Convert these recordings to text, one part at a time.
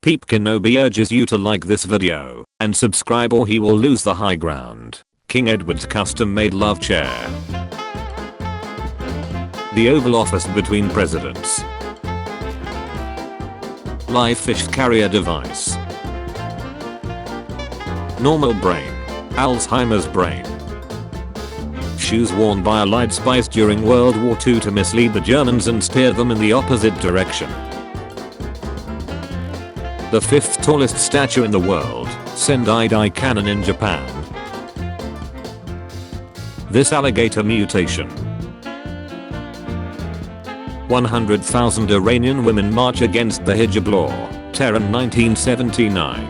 Peep Kenobi urges you to like this video and subscribe or he will lose the high ground. King Edward's custom-made love chair. The Oval Office between presidents. Live fish carrier device. Normal brain. Alzheimer's brain. Shoes worn by Allied spies during World War II to mislead the Germans and steer them in the opposite direction. The 5th tallest statue in the world, Sendai Dai Cannon in Japan. This alligator mutation. 100,000 Iranian women march against the hijab law, Tehran 1979.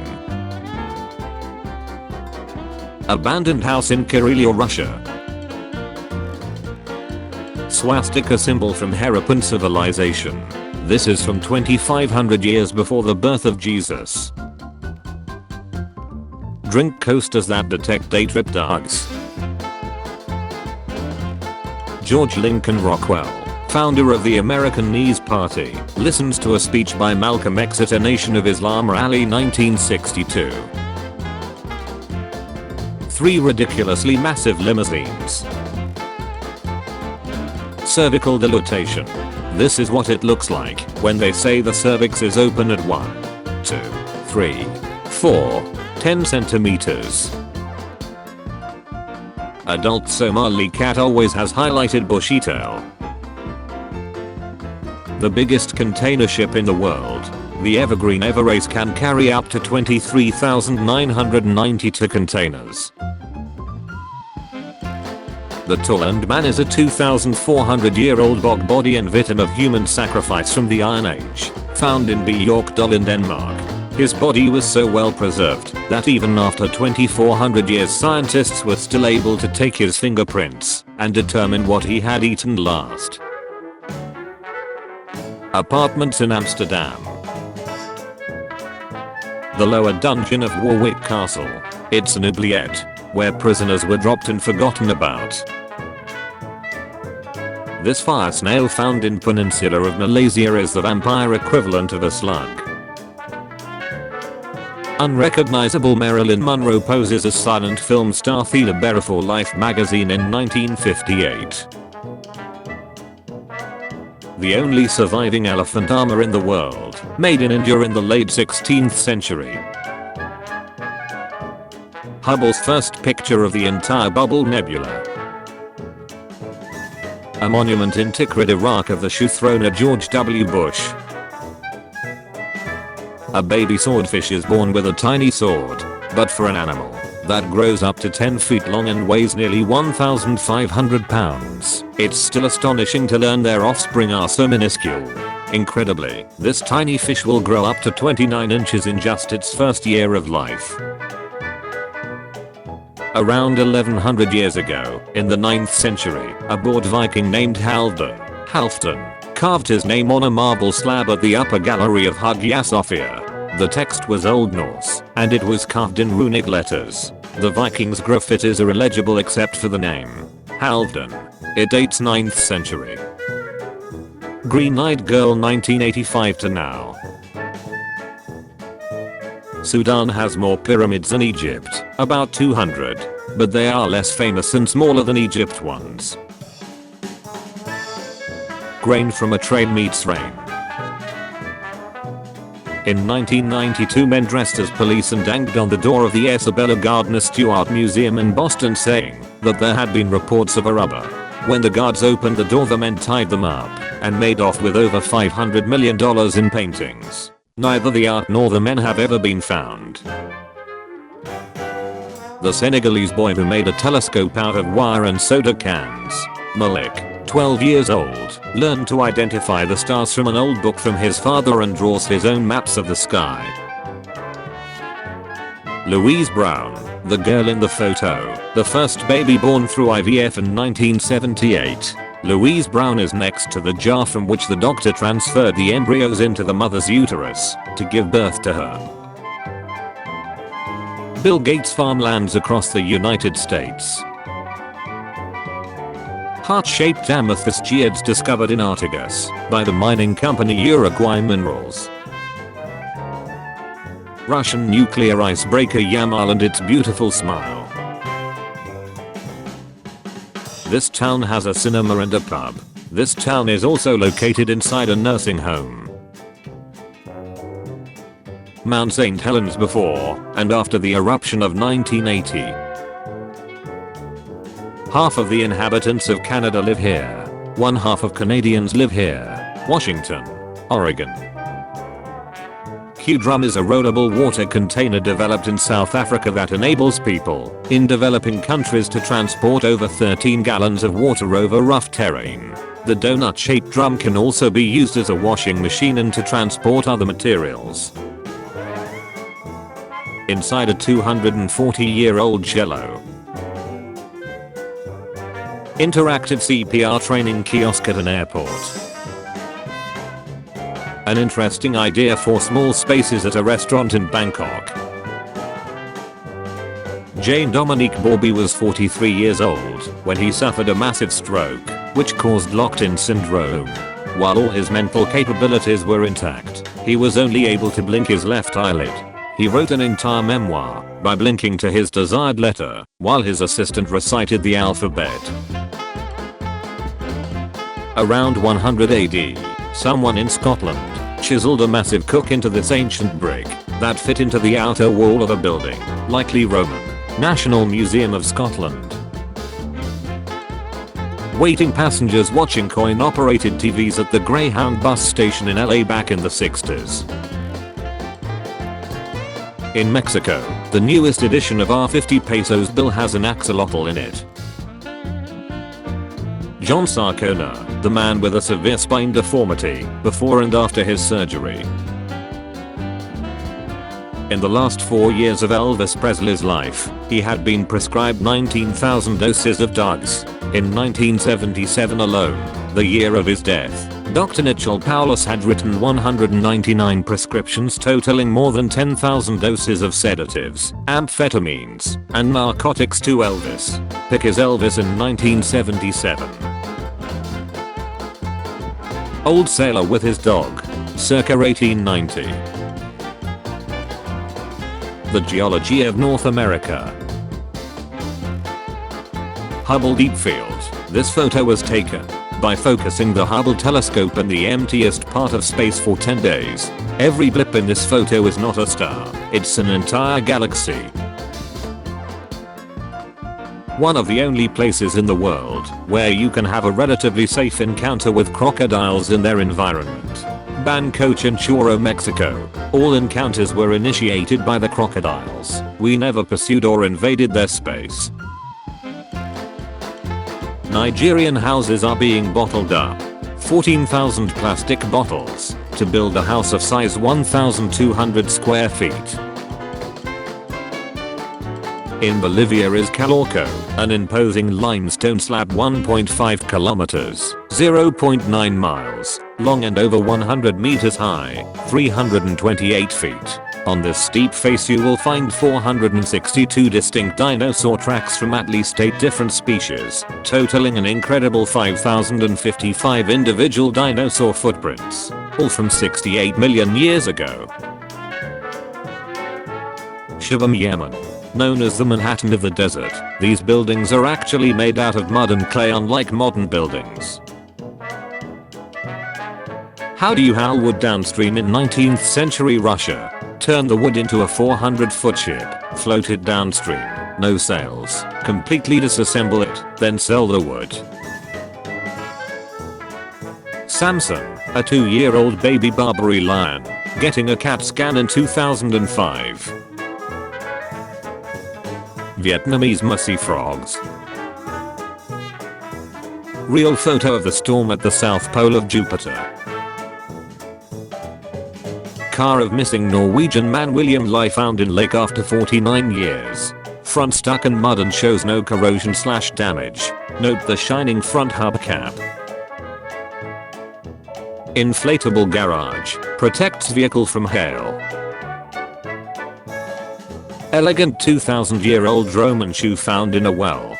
Abandoned house in Karelia, Russia. Swastika symbol from Harappan civilization. This is from 2500 years before the birth of Jesus. Drink coasters that detect day trip dogs. George Lincoln Rockwell, founder of the American Knees Party, listens to a speech by Malcolm X at a Nation of Islam rally 1962. 3 ridiculously massive limousines. Cervical dilatation. This is what it looks like when they say the cervix is open at 1, 2, 3, 4, 10 centimeters. Adult Somali cat always has highlighted bushy tail. The biggest container ship in the world, the Evergreen Everrace, can carry up to 23,992 containers. The Tulland Man is a 2,400-year-old bog body and victim of human sacrifice from the Iron Age, found in Bjorkdal in Denmark. His body was so well preserved that even after 2,400 years scientists were still able to take his fingerprints and determine what he had eaten last. Apartments in Amsterdam. The lower dungeon of Warwick Castle. It's an oubliette where prisoners were dropped and forgotten about. This fire snail found in peninsula of Malaysia is the vampire equivalent of a slug. Unrecognizable Marilyn Monroe poses as silent film star Theda Bara for Life magazine in 1958. The only surviving elephant armor in the world, made in India in the late 16th century. Hubble's first picture of the entire Bubble Nebula. A monument in Tikrit, Iraq of the shoe thrower George W. Bush. A baby swordfish is born with a tiny sword, but for an animal that grows up to 10 feet long and weighs nearly 1,500 pounds, it's still astonishing to learn their offspring are so minuscule. Incredibly, this tiny fish will grow up to 29 inches in just its first year of life. Around 1100 years ago, in the 9th century, a bored Viking named Halfdan carved his name on a marble slab at the upper gallery of Hagia Sophia. The text was Old Norse, and it was carved in runic letters. The Vikings' graffitis are illegible except for the name, Halfdan. It dates 9th century. Green-Eyed Girl 1985 to now. Sudan has more pyramids than Egypt, about 200, but they are less famous and smaller than Egypt ones. Grain from a train meets rain. In 1992, men dressed as police and banged on the door of the Isabella Gardner Stewart Museum in Boston saying that there had been reports of a robber. When the guards opened the door, the men tied them up and made off with over $500 million in paintings. Neither the art nor the men have ever been found. The Senegalese boy who made a telescope out of wire and soda cans, Malik, 12 years old, learned to identify the stars from an old book from his father and draws his own maps of the sky. Louise Brown, the girl in the photo, the first baby born through IVF in 1978. Louise Brown is next to the jar from which the doctor transferred the embryos into the mother's uterus to give birth to her. Bill Gates' farmlands across the United States. Heart-shaped amethyst geodes discovered in Artigas by the mining company Uruguay Minerals. Russian nuclear icebreaker Yamal and its beautiful smile. This town has a cinema and a pub. This town is also located inside a nursing home. Mount St. Helens before and after the eruption of 1980. Half of the inhabitants of Canada live here. One half of Canadians live here. Washington, Oregon. Q-Drum is a rollable water container developed in South Africa that enables people in developing countries to transport over 13 gallons of water over rough terrain. The donut-shaped drum can also be used as a washing machine and to transport other materials. Inside a 240-year-old cello. Interactive CPR training kiosk at an airport. An interesting idea for small spaces at a restaurant in Bangkok. Jane Dominique Borby was 43 years old when he suffered a massive stroke, which caused locked-in syndrome. While all his mental capabilities were intact, he was only able to blink his left eyelid. He wrote an entire memoir by blinking to his desired letter while his assistant recited the alphabet. Around 100 AD, someone in Scotland chiseled a massive cook into this ancient brick that fit into the outer wall of a building, likely Roman. National Museum of Scotland. Waiting passengers watching coin-operated TVs at the Greyhound bus station in LA back in the 60s. In Mexico, the newest edition of our 50 pesos bill has an axolotl in it. John Sarcona, the man with a severe spine deformity, before and after his surgery. In the last 4 years of Elvis Presley's life, he had been prescribed 19,000 doses of drugs. In 1977 alone, the year of his death, Dr. Nichol Paulus had written 199 prescriptions totaling more than 10,000 doses of sedatives, amphetamines, and narcotics to Elvis. Pick his Elvis in 1977. Old sailor with his dog. Circa 1890. The geology of North America. Hubble Deep Field. This photo was taken by focusing the Hubble telescope in the emptiest part of space for 10 days. Every blip in this photo is not a star, it's an entire galaxy. One of the only places in the world where you can have a relatively safe encounter with crocodiles in their environment. Banco Chinchorro, Mexico. All encounters were initiated by the crocodiles. We never pursued or invaded their space. Nigerian houses are being bottled up. 14,000 plastic bottles to build a house of size 1,200 square feet. In Bolivia is Calorco, an imposing limestone slab 1.5 kilometers, 0.9 miles, long and over 100 meters high, 328 feet. On this steep face you will find 462 distinct dinosaur tracks from at least 8 different species, totaling an incredible 5,055 individual dinosaur footprints, all from 68 million years ago. Shibam, Yemen. Known as the Manhattan of the desert, these buildings are actually made out of mud and clay, unlike modern buildings. How do you haul wood downstream in 19th century Russia? Turn the wood into a 400-foot ship, float it downstream, no sails, completely disassemble it, then sell the wood. Samson, a 2-year-old baby Barbary lion, getting a CAT scan in 2005. Vietnamese mussy frogs. Real photo of the storm at the south pole of Jupiter. Car of missing Norwegian man William Lai found in lake after 49 years. Front stuck in mud and shows no corrosion/damage. Note the shining front hubcap. Inflatable garage protects vehicle from hail. Elegant 2,000-year-old Roman shoe found in a well.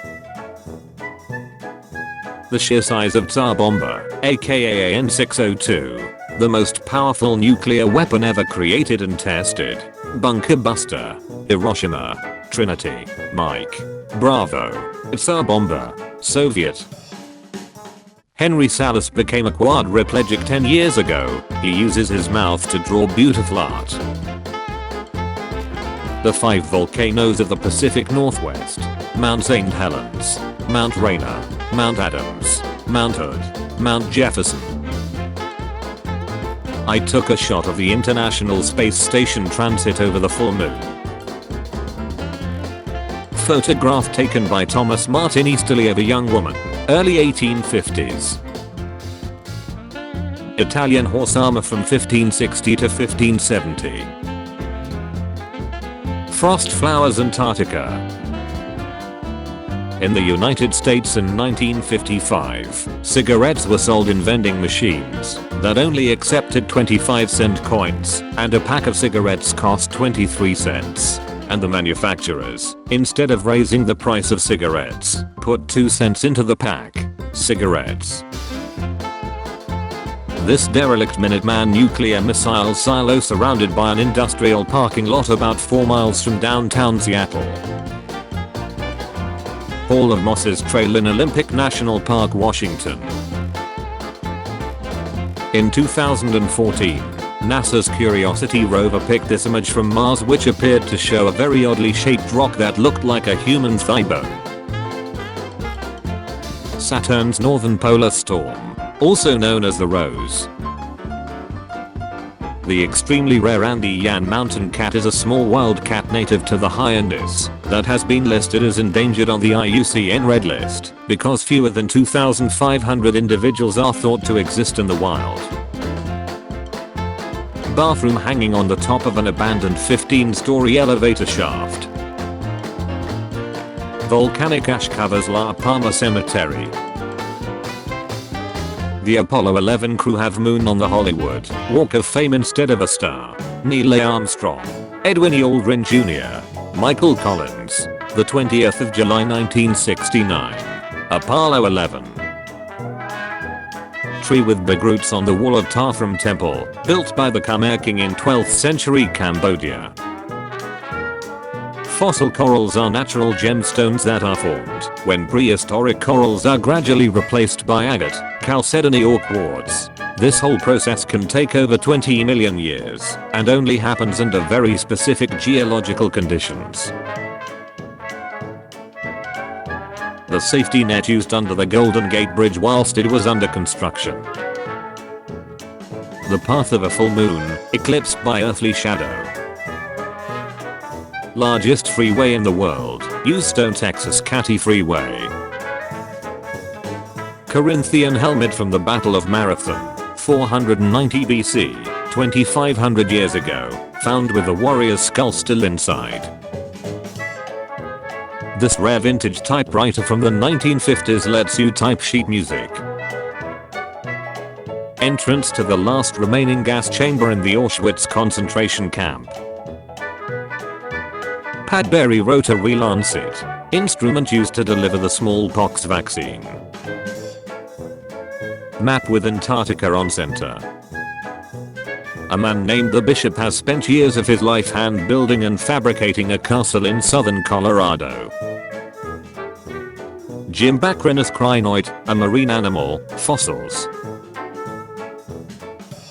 The sheer size of Tsar Bomba, aka AN-602. The most powerful nuclear weapon ever created and tested. Bunker Buster. Hiroshima. Trinity. Mike. Bravo. Tsar Bomba. Soviet. Henry Salas became a quadriplegic 10 years ago. He uses his mouth to draw beautiful art. The 5 volcanoes of the Pacific Northwest. Mount St. Helens. Mount Rainier. Mount Adams. Mount Hood. Mount Jefferson. I took a shot of the International Space Station transit over the full moon. Photograph taken by Thomas Martin Easterly of a young woman. Early 1850s. Italian horse armor from 1560 to 1570. Frost flowers Antarctica. In the United States in 1955, cigarettes were sold in vending machines that only accepted 25-cent coins, and a pack of cigarettes cost 23 cents. And the manufacturers, instead of raising the price of cigarettes, put 2 cents into the pack. Cigarettes. This derelict Minuteman nuclear missile silo surrounded by an industrial parking lot about 4 miles from downtown Seattle. Hall of Mosses Trail in Olympic National Park, Washington. In 2014, NASA's Curiosity rover picked this image from Mars, which appeared to show a very oddly shaped rock that looked like a human thigh bone. Saturn's northern polar storm, also known as the Rose. The extremely rare Andean mountain cat is a small wild cat native to the high Andes that has been listed as endangered on the IUCN Red List because fewer than 2,500 individuals are thought to exist in the wild. Bathroom hanging on the top of an abandoned 15-story elevator shaft. Volcanic ash covers La Palma Cemetery. The Apollo 11 crew have moon on the Hollywood Walk of Fame instead of a star. Neil Armstrong. Edwin E. Aldrin Jr. Michael Collins. The 20th of July 1969. Apollo 11. Tree with big roots on the wall of Taphram Temple, built by the Khmer king in 12th century Cambodia. Fossil corals are natural gemstones that are formed when prehistoric corals are gradually replaced by agate, chalcedony or quartz. This whole process can take over 20 million years and only happens under very specific geological conditions. The safety net used under the Golden Gate Bridge whilst it was under construction. The path of a full moon, eclipsed by earthly shadow. Largest freeway in the world, Houston, Texas Catty Freeway. Corinthian helmet from the Battle of Marathon, 490 BC, 2500 years ago, found with the warrior's skull still inside. This rare vintage typewriter from the 1950s lets you type sheet music. Entrance to the last remaining gas chamber in the Auschwitz concentration camp. Padbury rotary lancet, instrument used to deliver the smallpox vaccine. Map with Antarctica on center. A man named the Bishop has spent years of his life hand building and fabricating a castle in southern Colorado. Gymbacrinas crinoid, a marine animal, fossils.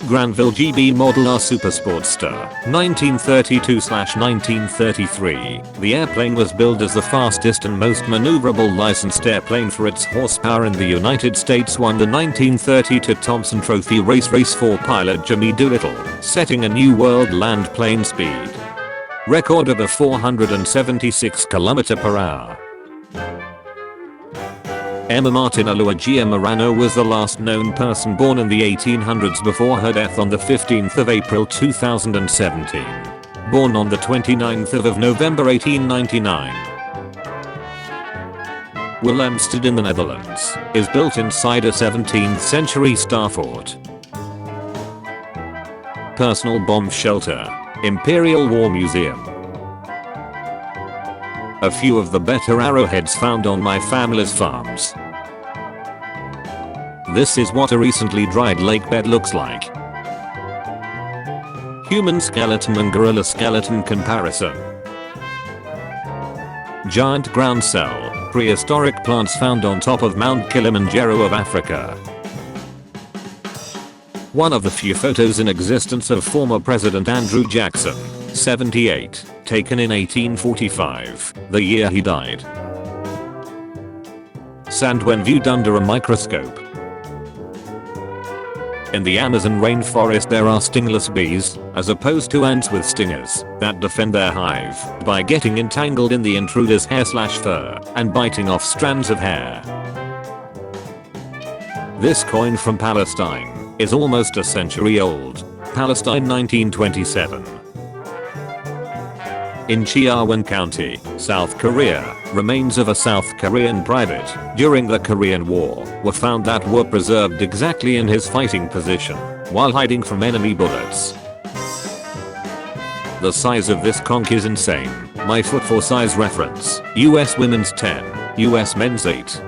Granville GB Model R Supersportster, 1932/1933. The airplane was billed as the fastest and most maneuverable licensed airplane for its horsepower in the United States. Won the 1932 Thompson Trophy race for pilot Jimmy Doolittle, setting a new world land plane speed record of a 476 km/h. Emma Martina Luigia Morano was the last known person born in the 1800s before her death on the 15th of April 2017. Born on the 29th of November 1899. Willemstad in the Netherlands is built inside a 17th century star fort. Personal bomb shelter, Imperial War Museum. A few of the better arrowheads found on my family's farms. This is what a recently dried lake bed looks like. Human skeleton and gorilla skeleton comparison. Giant ground cell, prehistoric plants found on top of Mount Kilimanjaro of Africa. One of the few photos in existence of former President Andrew Jackson, 78, taken in 1845, the year he died. Sand when viewed under a microscope. In the Amazon rainforest there are stingless bees, as opposed to ants with stingers, that defend their hive by getting entangled in the intruder's hair/fur and biting off strands of hair. This coin from Palestine is almost a century old. Palestine 1927. In Cheowan County, South Korea, remains of a South Korean private during the Korean War were found that were preserved exactly in his fighting position while hiding from enemy bullets. The size of this conch is insane. My foot for size reference, US women's 10, US men's 8.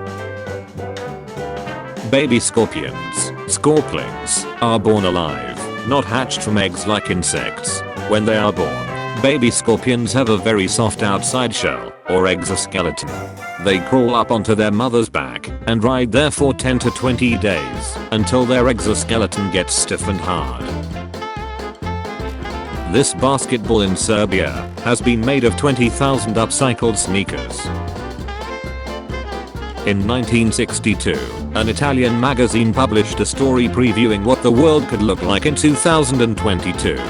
Baby scorpions, scorplings, are born alive, not hatched from eggs like insects. When they are born, baby scorpions have a very soft outside shell, or exoskeleton. They crawl up onto their mother's back and ride there for 10 to 20 days until their exoskeleton gets stiff and hard. This basketball in Serbia has been made of 20,000 upcycled sneakers. In 1962, an Italian magazine published a story previewing what the world could look like in 2022.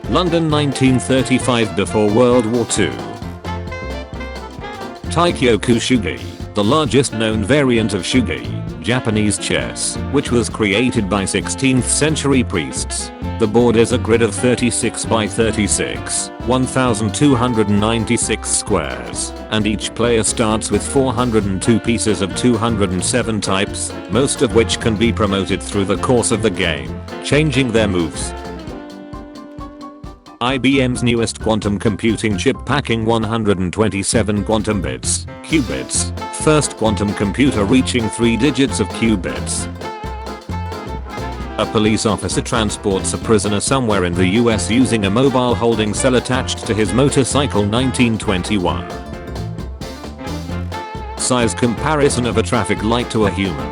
London 1935 before World War II. Taikyoku Shugi, the largest known variant of Shugi, Japanese chess, which was created by 16th century priests. The board is a grid of 36 by 36, 1296 squares, and each player starts with 402 pieces of 207 types, most of which can be promoted through the course of the game, changing their moves. IBM's newest quantum computing chip packing 127 quantum bits, qubits, first quantum computer reaching 3 digits of qubits. A police officer transports a prisoner somewhere in the US using a mobile holding cell attached to his motorcycle 1921. Size comparison of a traffic light to a human.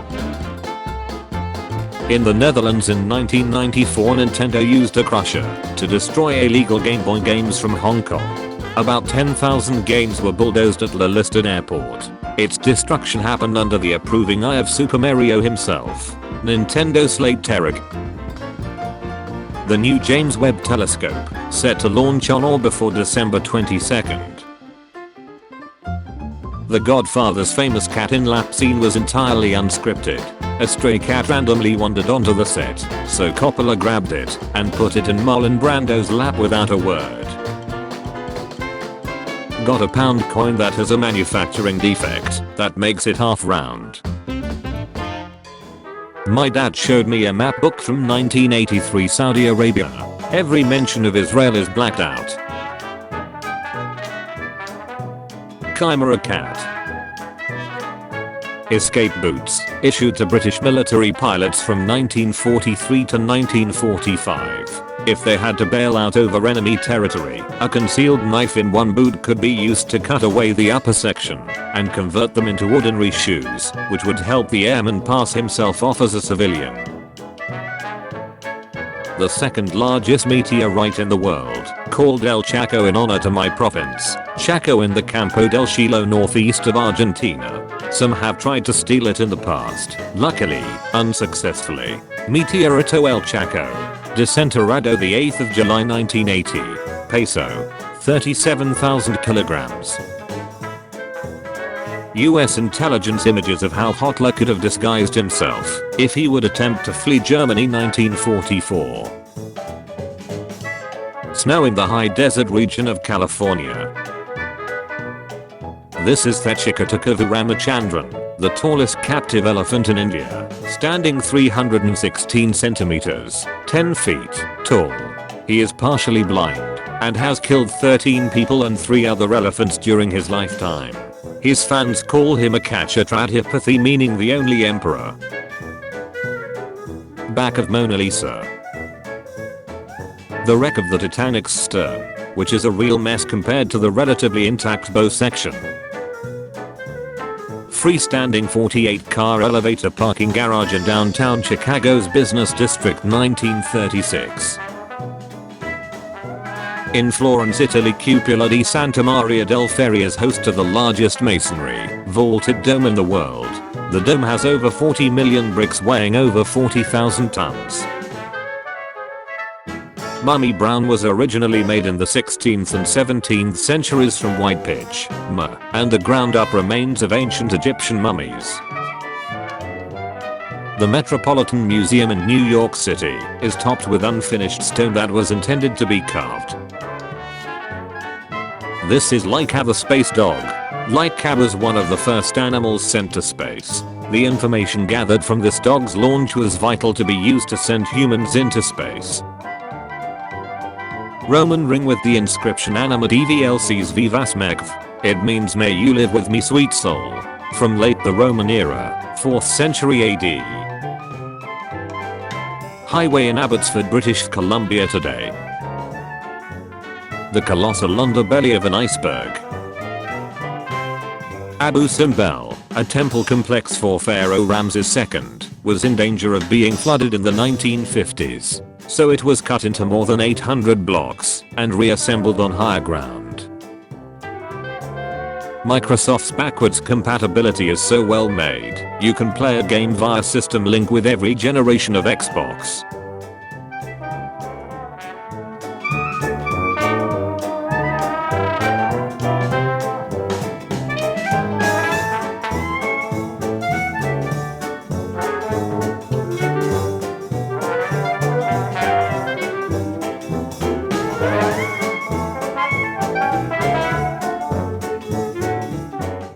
In the Netherlands in 1994 Nintendo used a crusher to destroy illegal Game Boy games from Hong Kong. About 10,000 games were bulldozed at the listed airport. Its destruction happened under the approving eye of Super Mario himself. Nintendo Slate Terek. The new James Webb Telescope, set to launch on or before December 22nd. The Godfather's famous cat in lap scene was entirely unscripted. A stray cat randomly wandered onto the set, so Coppola grabbed it and put it in Marlon Brando's lap without a word. Got a pound coin that has a manufacturing defect that makes it half round. My dad showed me a map book from 1983 Saudi Arabia. Every mention of Israel is blacked out. Chimera cat. Escape boots, issued to British military pilots from 1943 to 1945. If they had to bail out over enemy territory, a concealed knife in one boot could be used to cut away the upper section and convert them into ordinary shoes, which would help the airman pass himself off as a civilian. The second largest meteorite in the world, called El Chaco in honor to my province, Chaco in the Campo del Cielo northeast of Argentina. Some have tried to steal it in the past, luckily, unsuccessfully. Meteorito El Chaco. Desenterrado the 8th of July 1980. Peso. 37,000 kilograms. US intelligence images of how Hitler could have disguised himself if he would attempt to flee Germany 1944. Snow in the high desert region of California. This is Thechikatukavu Ramachandran, the tallest captive elephant in India, standing 316 centimeters, 10 feet, tall. He is partially blind and has killed 13 people and 3 other elephants during his lifetime. His fans call him a Kachhatradhipathy, meaning the only emperor. Back of Mona Lisa. the wreck of the Titanic's stern, which is a real mess compared to the relatively intact bow section. Freestanding 48-car elevator parking garage in downtown Chicago's business district, 1936. In Florence, Italy, Cupola di Santa Maria del Ferri is host to the largest masonry vaulted dome in the world. The dome has over 40 million bricks weighing over 40,000 tons. Mummy Brown was originally made in the 16th and 17th centuries from white pitch, myrrh, and the ground-up remains of ancient Egyptian mummies. The Metropolitan Museum in New York City is topped with unfinished stone that was intended to be carved. This is Laika the space dog. Laika was one of the first animals sent to space. The information gathered from this dog's launch was vital to be used to send humans into space. Roman ring with the inscription Anima DVLCs Vivas Megv. It means may you live with me, sweet soul. From late the Roman era, 4th century AD. Highway in Abbotsford, British Columbia today. The colossal underbelly of an iceberg. Abu Simbel, a temple complex for Pharaoh Ramses II, was in danger of being flooded in the 1950s. So it was cut into more than 800 blocks and reassembled on higher ground. Microsoft's backwards compatibility is so well made, you can play a game via System Link with every generation of Xbox.